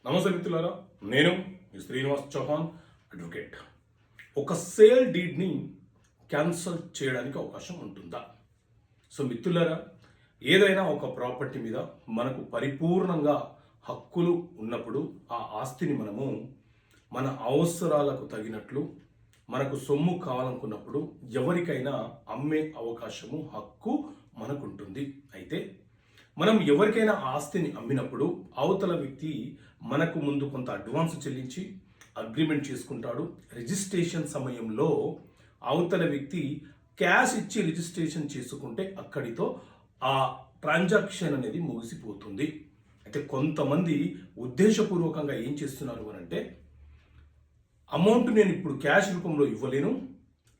నమస్తే మిత్రులారా, నేను మీ శ్రీనివాస్ చౌహాన్ అడ్వకేట్. ఒక సేల్ డీడ్ని క్యాన్సల్ చేయడానికి అవకాశం ఉంటుందా? సో మిత్రులారా, ఏదైనా ఒక ప్రాపర్టీ మీద మనకు పరిపూర్ణంగా హక్కులు ఉన్నప్పుడు ఆ ఆస్తిని మనము మన అవసరాలకు తగినట్లు మనకు సొమ్ము కావాలనుకున్నప్పుడు ఎవరికైనా అమ్మే అవకాశము, హక్కు మనకుంటుంది. అయితే మనం ఎవరికైనా ఆస్తిని అమ్మినప్పుడు అవతల వ్యక్తి మనకు ముందు కొంత అడ్వాన్స్ చెల్లించి అగ్రిమెంట్ చేసుకుంటాడు. రిజిస్ట్రేషన్ సమయంలో అవతల వ్యక్తి క్యాష్ ఇచ్చి రిజిస్ట్రేషన్ చేసుకుంటే అక్కడితో ఆ ట్రాన్సాక్షన్ అనేది ముగిసిపోతుంది. అయితే కొంతమంది ఉద్దేశపూర్వకంగా ఏం చేస్తున్నారు అని అంటే, అమౌంట్ నేను ఇప్పుడు క్యాష్ రూపంలో ఇవ్వలేను,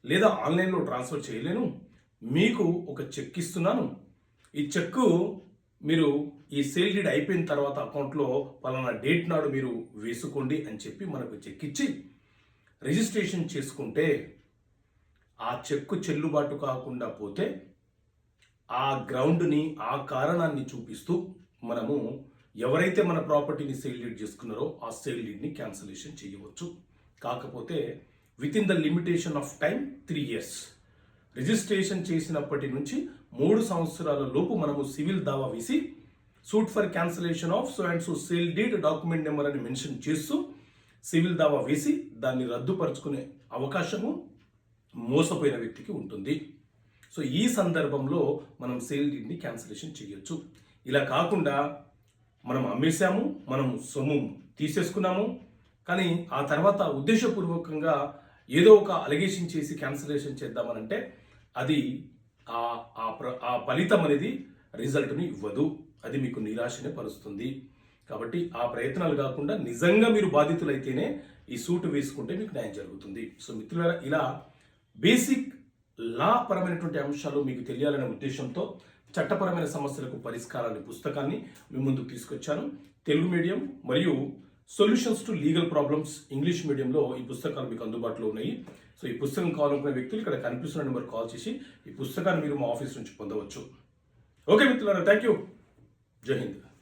లేదా ఆన్లైన్లో ట్రాన్స్ఫర్ చేయలేను, మీకు ఒక చెక్ ఇస్తున్నాను, ఈ చెక్కు మీరు ఈ సేల్ డీడ్ అయిపోయిన తర్వాత అకౌంట్లో పలానా డేట్ నాడు మీరు వేసుకోండి అని చెప్పి మనకు చెక్ ఇచ్చి రిజిస్ట్రేషన్ చేసుకుంటే ఆ చెక్కు చెల్లుబాటు కాకుండా పోతే ఆ గ్రౌండ్ని, ఆ కారణాన్ని చూపిస్తూ మనము ఎవరైతే మన ప్రాపర్టీని సేల్ డీడ్ చేసుకున్నారో ఆ సేల్ డీడ్ని క్యాన్సలేషన్ చేయవచ్చు. కాకపోతే within the limitation of time 3 years. Registration చేసినప్పటి నుంచి 3 సంవత్సరాల లోపు మనము సివిల్ దావా వేసి suit for cancellation of so and so sale deed document number అని మెన్షన్ చేస్తూ సివిల్ దావా వేసి దాన్ని రద్దుపరుచుకునే అవకాశము మోసపోయిన వ్యక్తికి ఉంటుంది. సో ఈ సందర్భంలో మనం సేల్ డీడ్ని క్యాన్సలేషన్ చేయొచ్చు. ఇలా కాకుండా మనం అమ్మేశాము, మనం సొమ్ము తీసేసుకున్నాము, కానీ ఆ తర్వాత ఉద్దేశపూర్వకంగా ఏదో ఒక అలిగేషన్ చేసి క్యాన్సలేషన్ చేద్దామనంటే అది ఆ ఫలితం అనేది రిజల్ట్ని ఇవ్వదు. అది మీకు నిరాశనే పరుస్తుంది. కాబట్టి ఆ ప్రయత్నాలు కాకుండా నిజంగా మీరు బాధితులైతేనే ఈ సూట్ వేసుకుంటే మీకు న్యాయం జరుగుతుంది. సో మిత్రులారా, ఇలా బేసిక్ లా పరమైనటువంటి అంశాలు మీకు తెలియాలనే ఉద్దేశంతో చట్టపరమైన సమస్యలకు పరిష్కారాన్ని పుస్తకాన్ని మీ ముందుకు తీసుకొచ్చాను. తెలుగు మీడియం మరియు solutions to legal problems English మీడియంలో ఈ పుస్తకాలు మీకు అందుబాటులో ఉన్నాయి. సో ఈ పుస్తకం కావాలనుకునే వ్యక్తులు ఇక్కడ కనిపిస్తున్న నెంబర్ కాల్ చేసి ఈ పుస్తకాన్ని మీరు మా ఆఫీస్ నుంచి పొందవచ్చు. ఓకే మిత్రులారా, థ్యాంక్ యూ. జై హింద్.